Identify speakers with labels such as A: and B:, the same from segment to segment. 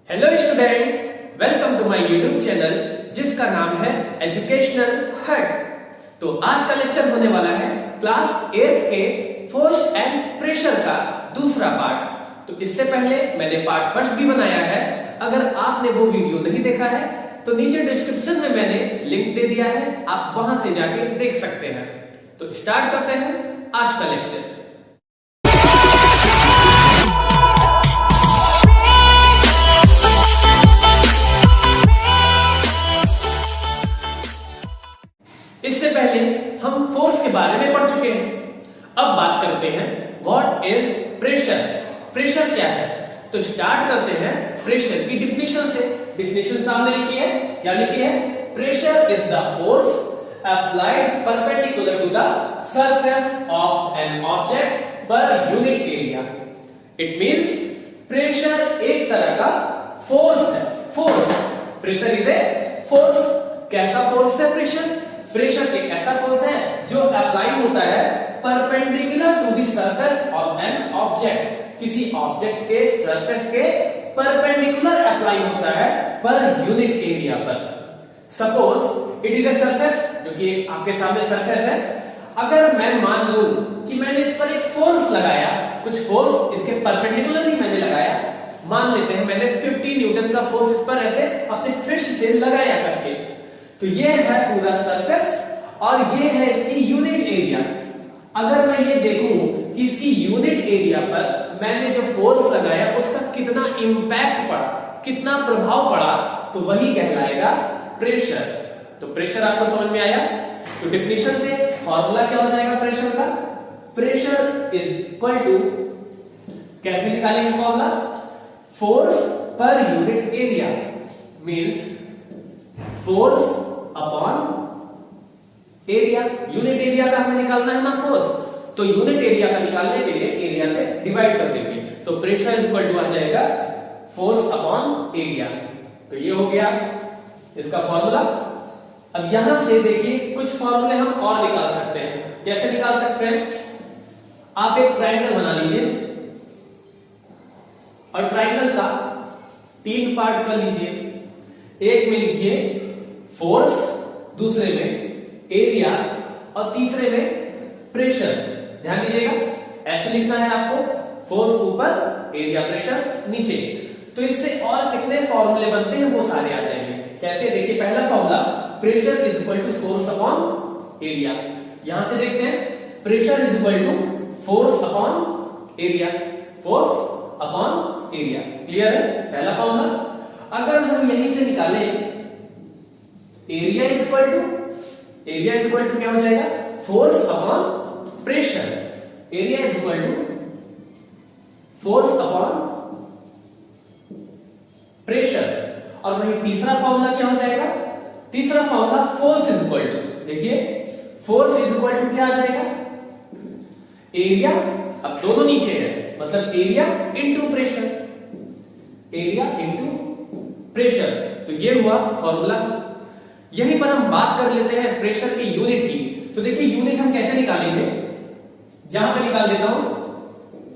A: Hello students, welcome to my YouTube channel जिसका नाम है एजुकेशनल हट। तो आज का लेक्चर होने वाला है क्लास 8 के फोर्स एंड प्रेशर का दूसरा पार्ट। तो इससे पहले मैंने पार्ट फर्स्ट भी बनाया है, अगर आपने वो वीडियो नहीं देखा है तो नीचे डिस्क्रिप्शन में मैंने लिंक दे दिया है, आप वहां से जाके देख सकते हैं। तो स्टार्ट करते हैं आज का लेक्चर। इससे पहले हम फोर्स के बारे में पढ़ चुके हैं। अब बात करते हैं व्हाट इज प्रेशर। प्रेशर क्या है? तो स्टार्ट करते हैं प्रेशर की डिफिनेशन से। डिफिनेशन सामने लिखी है, क्या लिखी है? Pressure is the force applied perpendicular to the surface of an object per unit area. It means pressure एक तरह का फोर्स है। Force, pressure is a force. कैसा फोर्स है प्रेशर? प्रेशर एक ऐसा फोर्स है जो अप्लाई होता है perpendicular to the surface of an object. किसी ऑब्जेक्ट के सरफेस के परपेंडिकुलर अप्लाई होता है पर यूनिट एरिया पर। Suppose it is a surface, जो कि आपके सामने सरफेस है। अगर मैं मान लूं कि मैंने इस पर एक फोर्स लगाया, कुछ फोर्स इसके परपेंडिकुलर ही मैंने लगाया, मान लेते हैं मैंने 50 न्यूटन का फोर्स इस पर ऐसे अपने फिस्ट से लगाया कस के, तो ये है पूरा सरफेस और ये है इसकी यूनिट एरिया। अगर मैं ये देखूं कि इसकी यूनिट एरिया पर मैंने जो फोर्स लगाया उसका कितना इंपैक्ट पड़ा, कितना प्रभाव पड़ा, तो वही कहलाएगा प्रेशर। तो प्रेशर आपको समझ में आया? तो डिफिनेशन से फॉर्मूला क्या हो जाएगा प्रेशर का? प्रेशर इज इक्वल टू, कैसे निकालेंगे फॉर्मूला? फोर्स पर unit area means force upon area. Unit area का हमें निकालना है ना फोर्स, तो यूनिट एरिया का निकालने के लिए एरिया से डिवाइड कर देंगे। तो प्रेशर इज इक्वल टू आ जाएगा फोर्स अपॉन एरिया। तो ये हो गया इसका फॉर्मूला। अब यहां से देखिए कुछ फॉर्मूले हम और निकाल सकते हैं। कैसे निकाल सकते हैं? आप एक ट्रायंगल बना लीजिए और ट्रायंगल का 3 पार्ट कर लीजिए। एक में लिखिए फोर्स, दूसरे में एरिया और तीसरे में प्रेशर। ध्यान दीजिएगा, ऐसे लिखना है आपको, फोर्स ऊपर, एरिया प्रेशर नीचे। तो इससे और कितने फॉर्मूले बनते हैं वो सारे आ जाएंगे। कैसे? देखिए पहला formula pressure is equal to force upon area. यहां से देखते हैं pressure is equal to force upon area, force upon area. Clear है पहला फॉर्मूला। अगर हम यहीं से निकालें एरिया इज इक्वल टू क्या हो जाएगा? Force upon pressure. Area is equal to force upon pressure. और वही तीसरा फॉर्मूला क्या हो जाएगा? तीसरा formula force is equal to, देखिए फोर्स इज इक्वल टू क्या आ जाएगा? एरिया, अब दोनों नीचे है मतलब area into pressure, area into pressure. तो ये हुआ फॉर्मूला। यहीं पर हम बात कर लेते हैं प्रेशर की यूनिट की। तो देखिए यूनिट हम कैसे निकालेंगे? यहां पे निकाल देता हूं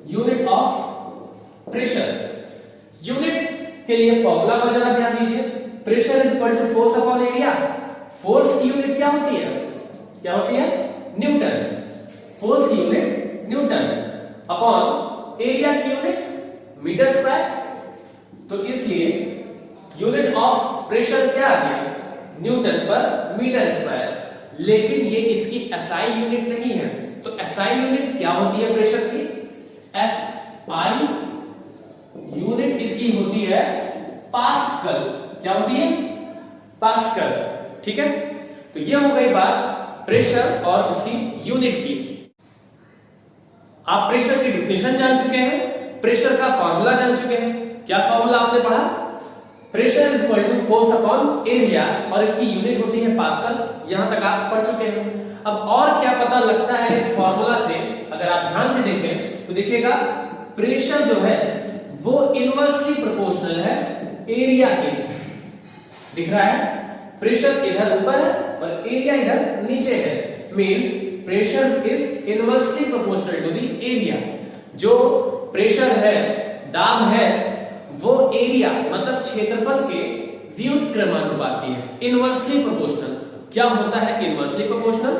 A: यूनिट ऑफ प्रेशर। यूनिट के लिए फॉर्मूला पर जरा ध्यान दीजिए। Pressure is equal to force upon area. Force की यूनिट क्या होती है? क्या होती है? न्यूटन। फोर्स की यूनिट न्यूटन अपॉन एरिया की यूनिट मीटर स्क्वायर। तो इसलिए यूनिट ऑफ प्रेशर क्या आ गया? न्यूटन पर मीटर स्क्वायर। लेकिन ये इसकी एसआई यूनिट नहीं है। तो एसआई यूनिट क्या होती है प्रेशर की? एसआई यूनिट इसकी होती है पास्कल। क्या होती है? पास्कल। ठीक है, तो ये हो गई बात प्रेशर और उसकी यूनिट की। आप प्रेशर की डिफिनेशन जान चुके हैं, प्रेशर का फॉर्मूला जान चुके हैं। क्या फॉर्मूला आपने पढ़ा? Pressure is equal to force upon area और इसकी यूनिट होती है पास्कल। यहां तक आप पढ़ चुके हैं। अब और क्या पता लगता है इस फॉर्मूला से? अगर आप ध्यान से देखें तो देखिएगा प्रेशर जो है वो इनवर्सली प्रोपोर्शनल है एरिया के। दिख रहा है? प्रेशर इधर ऊपर है और एरिया इधर नीचे है। Means pressure is inversely proportional to the area. जो प्रेशर है, दाब है, वो एरिया मतलब क्षेत्रफल के व्युत्क्रमानुपाती है, इनवर्सली प्रोपोर्शनल। क्या होता है इनवर्सली प्रोपोर्शनल?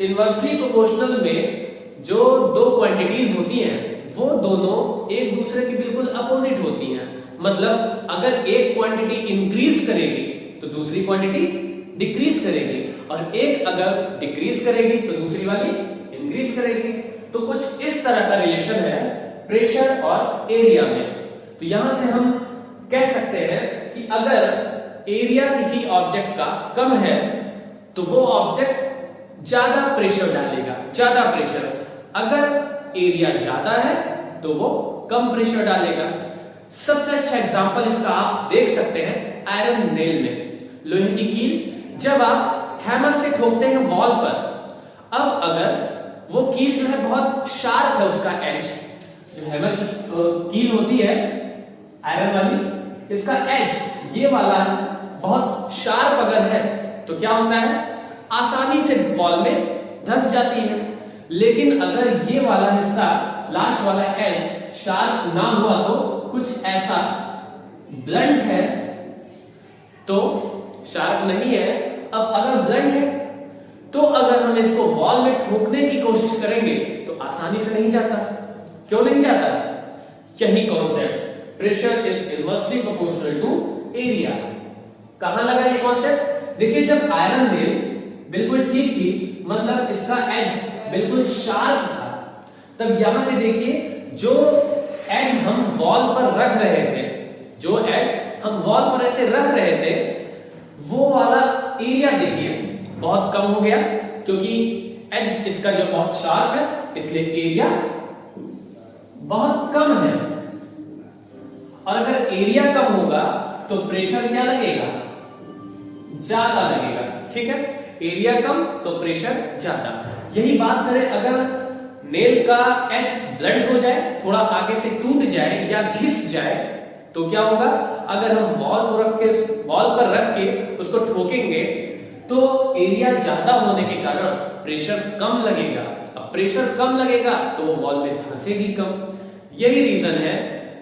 A: इनवर्सली प्रोपोर्शनल में जो दो क्वांटिटीज होती हैं वो दोनों एक दूसरे की बिल्कुल अपोजिट होती हैं। मतलब अगर एक क्वांटिटी इंक्रीज करेगी तो दूसरी क्वांटिटी डिक्रीज करेगी, और एक अगर डिक्रीज करेगी तो दूसरी वाली इंक्रीज करेगी। तो कुछ इस तरह का रिलेशन है प्रेशर और एरिया में। तो यहां से हम कह सकते हैं कि अगर एरिया किसी ऑब्जेक्ट का कम है तो वो ऑब्जेक्ट ज्यादा प्रेशर डालेगा, ज्यादा प्रेशर। अगर एरिया ज्यादा है तो वो कम प्रेशर डालेगा। सबसे अच्छा एग्जांपल इसका आप देख सकते हैं आयरन नेल में, लोहे की कील। जब आप हैमर से ठोकते हैं वॉल पर, अब अगर वो कील जो है बहुत शार्प है, उसका एज, जो हैमर की कील होती है आयरन वाली, इसका एज ये वाला बहुत शार्प अगर है तो क्या होता है, आसानी से वॉल में धंस जाती है। लेकिन अगर ये वाला हिस्सा लास्ट वाला एज शार्प ना हुआ तो कुछ ऐसा ब्लंट है, तो शार्प नहीं है। अब अगर ब्लंट है तो अगर हम इसको वॉल में ठोकने की कोशिश करेंगे तो आसानी से नहीं जाता। क्यों नहीं जाता? यही concept, pressure is inversely proportional to area. कहां लगा ये कॉन्सेप्ट? देखिए, जब आयरन नेल बिल्कुल ठीक थी, मतलब इसका एज बिल्कुल शार्प था, तब यहां पे देखिए जो एज हम वॉल पर रख रहे थे, जो एज हम वॉल पर ऐसे रख रहे थे, वो वाला एरिया देखिए बहुत कम हो गया, क्योंकि एज इसका जो बहुत शार्प है, इसलिए एरिया बहुत कम है। और अगर एरिया कम होगा तो प्रेशर क्या लगेगा? ज्यादा लगेगा। ठीक है, एरिया कम तो प्रेशर ज्यादा। यही बात करें अगर नेल का एज ब्लंट हो जाए, थोड़ा आगे से टूट जाए या घिस जाए, तो क्या होगा? अगर हम वॉल पर रख के उसको ठोकेंगे तो एरिया ज्यादा होने के कारण प्रेशर कम लगेगा। अब प्रेशर कम लगेगा तो वो वॉल में धंसेगी कम। यही रीजन है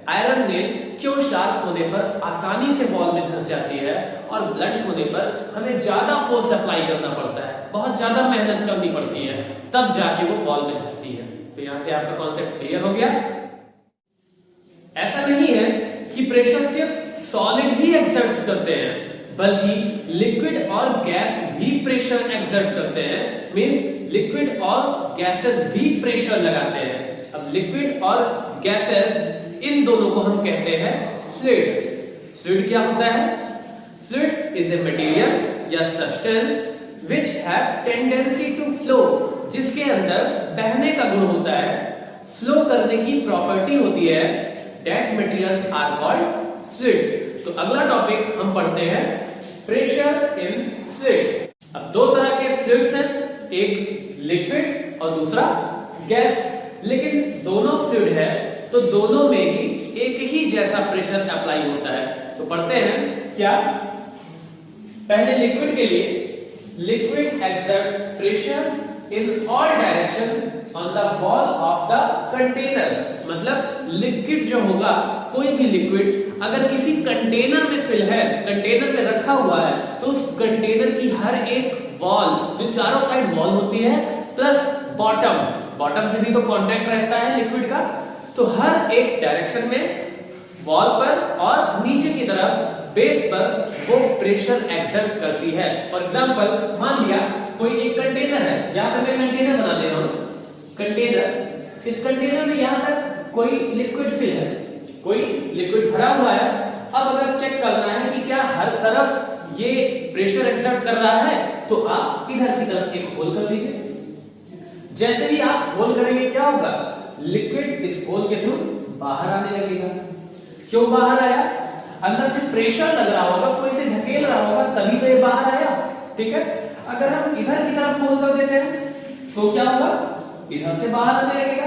A: आयरन नेल क्यों शार्प होने पर आसानी से वॉल में धंस जाती है और ब्लंट होने पर हमें ज्यादा फोर्स अप्लाई करना पड़ता है, बहुत ज्यादा मेहनत करनी पड़ती है, तब जाके वो वॉल में धंसती है। तो यहां से आपका कॉन्सेप्ट क्लियर हो गया। ऐसा नहीं है कि प्रेशर सिर्फ सॉलिड ही एक्सर्ट करते हैं, बल्कि लिक्विड और गैस भी प्रेशर एक्सर्ट करते हैं। मींस लिक्विड और गैसेस भी प्रेशर लगाते हैं। अब लिक्विड और गैसेस, इन दोनों को हम कहते हैं फ्लूइड। फ्लूइड क्या होता है? फ्लूइड इज ए मटेरियल या substance which have tendency to flow, जिसके अंदर बहने का गुण होता है, फ्लो करने की प्रॉपर्टी होती है। That materials are called fluid. तो अगला टॉपिक हम पढ़ते हैं प्रेशर इन फ्लूइड्स। अब दो तरह के फ्लूइड्स हैं, एक लिक्विड और दूसरा गैस। लेकिन दोनों फ्लूइड है तो दोनों में ही एक ही जैसा प्रेशर अप्लाई होता है। तो पढ़ते हैं क्या? पहले लिक्विड के लिए, liquid exert pressure in all direction on the wall of the container. मतलब लिक्विड जो होगा, कोई भी लिक्विड अगर किसी कंटेनर में फिल है, कंटेनर में रखा हुआ है, तो उस कंटेनर की हर एक वॉल, जो चारों साइड वॉल होती है, प्लस बॉटम से भी तो कांटेक्ट रहता है लिक्विड का, तो हर एक डायरेक्शन में वॉल पर और नीचे की तरफ बेस पर वो प्रेशर एक्सर्ट करती है। फॉर एग्जांपल, मान लिया कोई एक कंटेनर है, यहां पर मैं कंटेनर बना दे रहा हूं, कंटेनर, इस कंटेनर में यहां तक कोई लिक्विड फिल है, कोई लिक्विड भरा हुआ है। अब अगर चेक करना है कि क्या हर तरफ ये प्रेशर एक्सर्ट कर रहा है, तो आप इधर की तरफ एक होल कर दीजिए। जैसे ही आप होल करेंगे क्या होगा? लिक्विड इस होल के थ्रू बाहर आने लगेगा। क्यों बाहर आया? अंदर से प्रेशर लग रहा होगा, कोई से ढकेल रहा होगा, तभी तो ये बाहर आया। ठीक है, अगर हम इधर की तरफ होल कर देते हैं तो क्या होगा? इधर से बाहर आने लगेगा।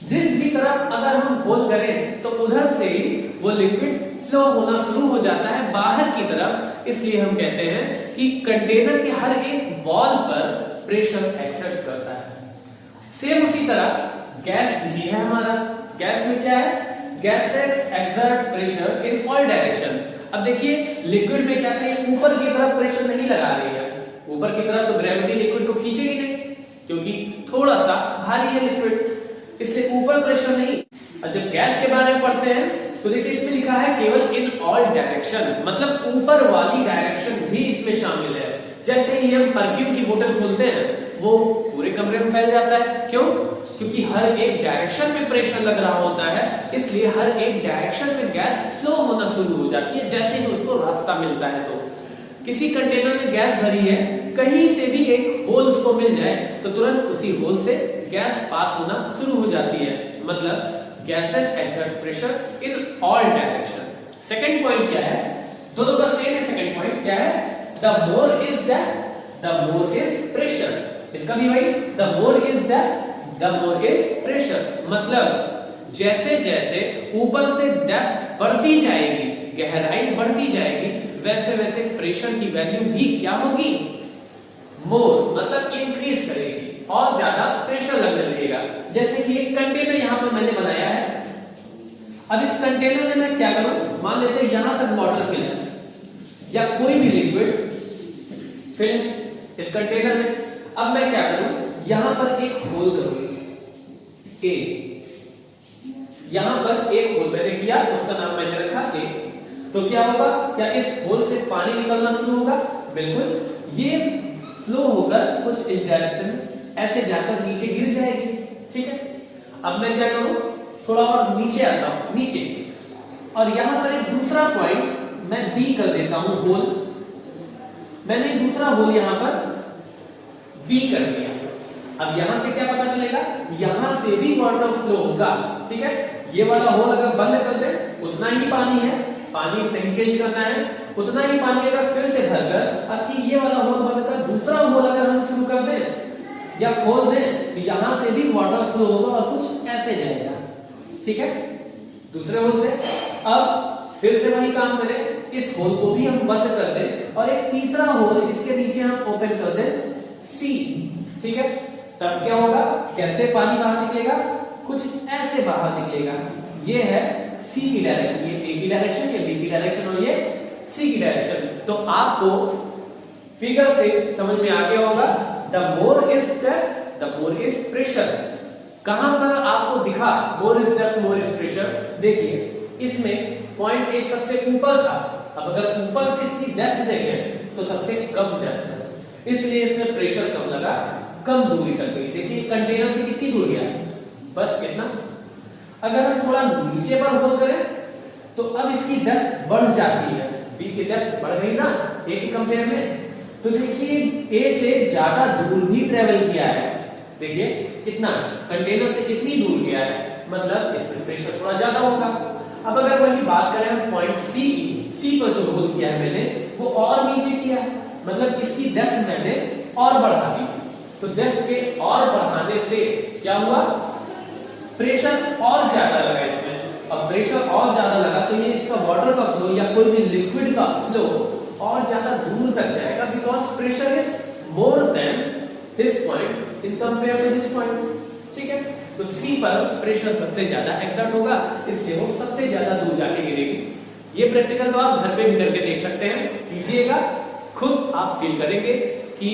A: जिस भी तरफ अगर हम होल करें तो उधर से ही वो लिक्विड फ्लो होना शुरू हो जाता है बाहर की तरफ। इसलिए हम कहते हैं कि कंटेनर के हर एक वॉल पर प्रेशर एक्सर्ट करता है। सेम उसी तरह गैस भी है हमारा। गैस में क्या है? gases exert pressure in all direction। अब देखिए लिक्विड में क्या करें, ऊपर की तरफ प्रेशर नहीं लगा रही है, ऊपर की तरफ तो ग्रेविटी लिक्विड को खींचेगी नहीं क्योंकि थोड़ा सा भारी है लिक्विड, इसलिए ऊपर प्रेशर नहीं। और जब गैस के बारे में पढ़ते हैं तो देखिए इसमें लिखा है केवल इन ऑल डायरेक्शन, मतलब ऊपर वाली डायरेक्शन भी इसमें शामिल है। जैसे ही हम परफ्यूम की बोतल खोलते हैं वो पूरे कमरे में फैल जाता है, क्यों? क्योंकि हर एक डायरेक्शन में प्रेशर लग रहा होता है, इसलिए हर एक डायरेक्शन में गैस फ्लो होना शुरू हो जाती है जैसे ही उसको रास्ता मिलता है। तो किसी कंटेनर में गैस भरी है, कहीं से भी एक होल उसको मिल जाए तो तुरंत उसी होल से गैस पास होना शुरू हो जाती है, मतलब gases exert pressure in all direction. Second point क्या है, दोनों का सेम है। सेकंड पॉइंट क्या है, the more is depth the more is pressure. इसका भी वही, the more is depth the more is pressure, मतलब जैसे जैसे ऊपर से डेप्थ बढ़ती जाएगी, गहराई बढ़ती जाएगी, वैसे वैसे प्रेशर की वैल्यू भी क्या होगी, मोर, मतलब इंक्रीज करेगी और ज्यादा प्रेशर लगने लगेगा। जैसे कि एक कंटेनर यहां पर मैंने बनाया है, अब इस कंटेनर में मैं क्या करूं, मान लेते हैं यहां तक वाटर फिल है या कोई भी लिक्विड फिल इस कंटेनर में। अब मैं क्या करूं, यहां पर एक होल करूं, ए, यहां पर एक होल मैंने किया, उसका नाम मैंने रखा ए। तो क्या होगा, क्या इस होल से पानी निकलना शुरू होगा? बिल्कुल, ये फ्लो होकर कुछ इस डायरेक्शन में ऐसे जाकर नीचे गिर जाएगी, ठीक है। अब मैं क्या करूं, थोड़ा और नीचे आता हूं, नीचे, और यहां पर एक दूसरा पॉइंट मैं बी कर देता हूं, होल। मैंने दूसरा होल यहां पर बी कर दिया। अब यहां से क्या पता चलेगा, यहां से भी वाटर फ्लो होगा, ठीक है। ये वाला होल अगर बंद कर दे, उतना ही पानी है, पानी नहीं चेंज करना है, उतना ही पानी अगर फिर से भरकर, अब ये वाला होल बंद कर दूसरा होल अगर हम शुरू कर दें या खोल दें, तो यहां से भी वाटर फ्लो होगा और कुछ ऐसे जाएगा, ठीक है, दूसरे होल से। अब फिर से वही काम करें, इस होल को भी हम बंद कर दें और एक तीसरा होल इसके नीचे हम ओपन कर दें, सी, ठीक है। तब क्या होगा, कैसे पानी बाहर निकलेगा, कुछ ऐसे बाहर निकलेगा। ये है सी की डायरेक्शन, ये ए की डायरेक्शन, ये बी की डायरेक्शन और ये सी की डायरेक्शन। तो आपको फिगर से समझ में आ गया होगा, the more is depth the more is pressure. कहां पर आपको दिखा more is depth more is pressure, देखिए इसमें पॉइंट ए सबसे ऊपर था, अब अगर ऊपर से इसकी डेप्थ देखें तो सबसे कम डेप्थ है, इसलिए इसमें प्रेशर कम लगा, कम दूरी तक गई। देखिए कंटेनर से कितनी दूर गया, बस कितना। अगर हम थोड़ा नीचे पर होल करें तो अब इसकी डेप्थ बढ़ जाती है, बी की डेप्थ बढ़ गई ना ए के कंपेयर में। तो देखिए ए से ज्यादा दूर भी ट्रेवल किया है, देखिए कितना, कंटेनर से कितनी दूर गया है, मतलब इसमें प्रेशर थोड़ा ज्यादा होगा। अब अगर वही बात करें हम पॉइंट सी की, सी पर जो होल किया है मैंने वो और नीचे किया है, मतलब इसकी डेप्थ मैंने और बढ़ा दी। तो डेप्थ के और बढ़ाने से क्या हुआ, प्रेशर और ज्यादा लगा इसमें। अब प्रेशर और ज्यादा लगा तो ये इसका वाटर का फ्लो या कोई भी लिक्विड का फ्लो और ज्यादा दूर तक जाएगा, because pressure is more than this point in compare to this point, ठीक है। तो सी पर प्रेशर सबसे ज्यादा एक्सर्ट होगा, इसलिए वो सबसे ज्यादा दूर जाके गिरेगी। ये प्रैक्टिकल तो आप घर पे भी करके देख सकते हैं, कीजिएगा, खुद आप फील करेंगे कि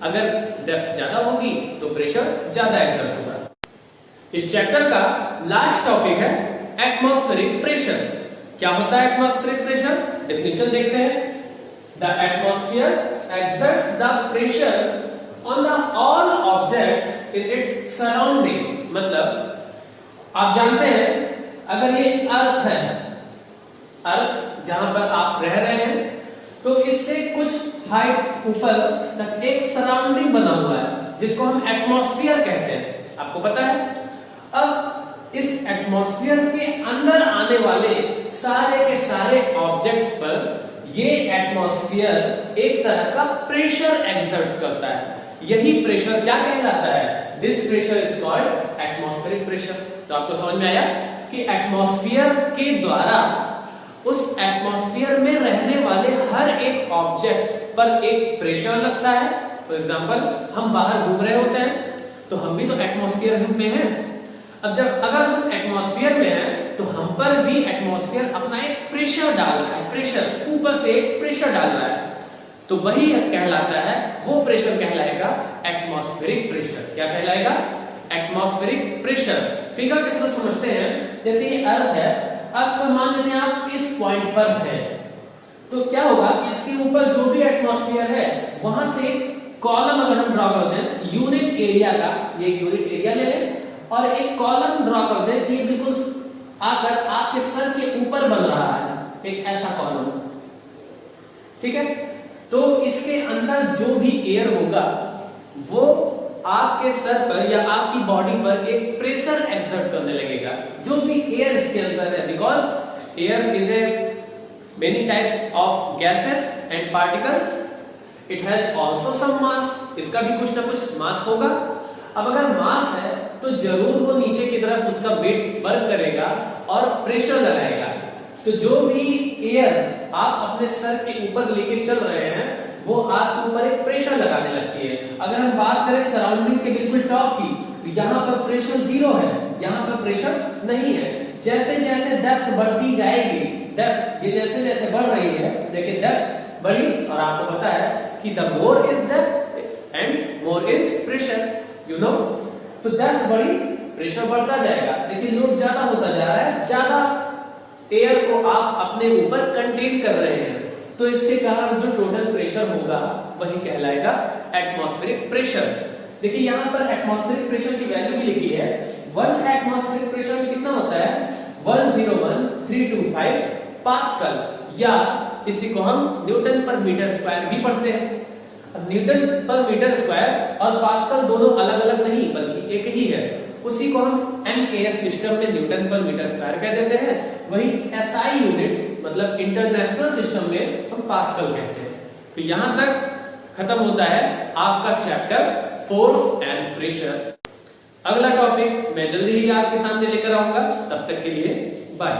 A: अगर डेप्थ ज्यादा होगी तो प्रेशर ज्यादा एक्सर्ट होगा। इस चैप्टर का लास्ट टॉपिक है एटमॉस्फेरिक प्रेशर। क्या होता है एटमॉस्फेरिक प्रेशर, डेफिनेशन देखते हैं। The atmosphere exerts the pressure on the all objects in its surrounding, मतलब आप जानते हैं अगर ये अर्थ है, अर्थ जहां पर आप रह रहे हैं, तो इससे कुछ हाइट ऊपर तक एक सराउंडिंग बना हुआ है जिसको हम एटमॉस्फेयर कहते हैं, आपको पता है। अब इस एटमॉस्फेयर के अंदर आने वाले सारे के सारे ऑब्जेक्ट्स पर ये एटमॉस्फेयर एक तरह का प्रेशर एक्सर्ट करता है, यही प्रेशर क्या कहलाता है, this pressure is called atmospheric pressure. तो आपको समझ में आया कि एटमॉस्फेयर के द्वारा उस एटमॉस्फेयर में रहने वाले हर एक ऑब्जेक्ट पर एक प्रेशर लगता है। फॉर एग्जांपल हम बाहर घूम रहे होते हैं तो हम भी तो एटमॉस्फेयर में हैं। अब जब अगर हम एटमॉस्फेयर में हैं तो हम पर भी एटमॉस्फेयर अपना एक प्रेशर डाल रहा है, प्रेशर ऊपर से एक प्रेशर डाल रहा है, तो वही कहलाता है, वो प्रेशर कहलाएगा एटमॉस्फेरिक प्रेशर। क्या कहलाएगा? Atmospheric pressure. फिगर के थ्रू समझते हैं। जैसे ये अर्थ है, अर्थ पर मान लेते हैं आप इस पॉइंट पर है, तो क्या होगा, इसके ऊपर जो भी एटमॉस्फेयर है वहां से कॉलम अगर हम ड्रॉ कर दें यूनिट एरिया का, ये यूनिट एरिया ले लें और एक कॉलम ड्रॉ कर दें कि बिल्कुल आकर आपके सर के ऊपर बन रहा है, एक ऐसा कॉलम, ठीक है। तो इसके अंदर जो भी एयर होगा वो आपके सर पर या आपकी बॉडी पर एक प्रेशर एक्सर्ट करने लगेगा, जो भी एयर इसके अंदर है, because air is a many types of gases and particles, it has also some mass, इसका भी कुछ ना कुछ मास होगा। अब अगर मास है तो जरूर वो नीचे की तरफ उसका वेट वर्क करेगा और प्रेशर लगाएगा। तो जो भी एयर आप अपने सर के ऊपर लेके चल रहे हैं वो आपके ऊपर एक प्रेशर लगाने लगती है। अगर हम बात करें सराउंडिंग के बिल्कुल टॉप की, तो यहाँ पर प्रेशर 0 है, यहाँ पर प्रेशर नहीं है। जैसे जैसे डेप्थ बढ़ती जाएगी, डेप्थ ये जैसे जैसे बढ़ रही है, देखिए डेप्थ बढ़ी, और आपको पता है कि the more is depth and more is pressure, you know. तो डेप्थ बढ़ी, प्रेशर बढ़ता जाएगा। देखिए लोड ज्यादा होता जा रहा है, ज्यादा एयर को आप अपने ऊपर कंटेन कर रहे हैं, तो इसके कारण जो टोटल प्रेशर होगा वही कहलाएगा एटमॉस्फेरिक प्रेशर। देखिए यहाँ पर एटमॉस्फेरिक प्रेशर की वैल्यू भी लिखी है। 1 एटमॉस्फेरिक प्रेशर में कितना होता है? 101,325 पास्कल, या इसी को हम न्यूटन पर मीटर स्क्वायर भी पढ़ते हैं। अब न्यूटन पर मीटर स्क्वायर और पास्कल दोनों अलग अलग नहीं बल्कि एक ही है, उसी को हम एमकेएस सिस्टम में न्यूटन पर मीटर स्क्वायर कह देते हैं, वही एसआई यूनिट मतलब इंटरनेशनल सिस्टम में हम पास्कल कहते हैं। तो यहां तक खत्म होता है आपका चैप्टर फोर्स एंड प्रेशर। अगला टॉपिक मैं जल्दी ही आपके सामने लेकर आऊंगा, तब तक के लिए बाय।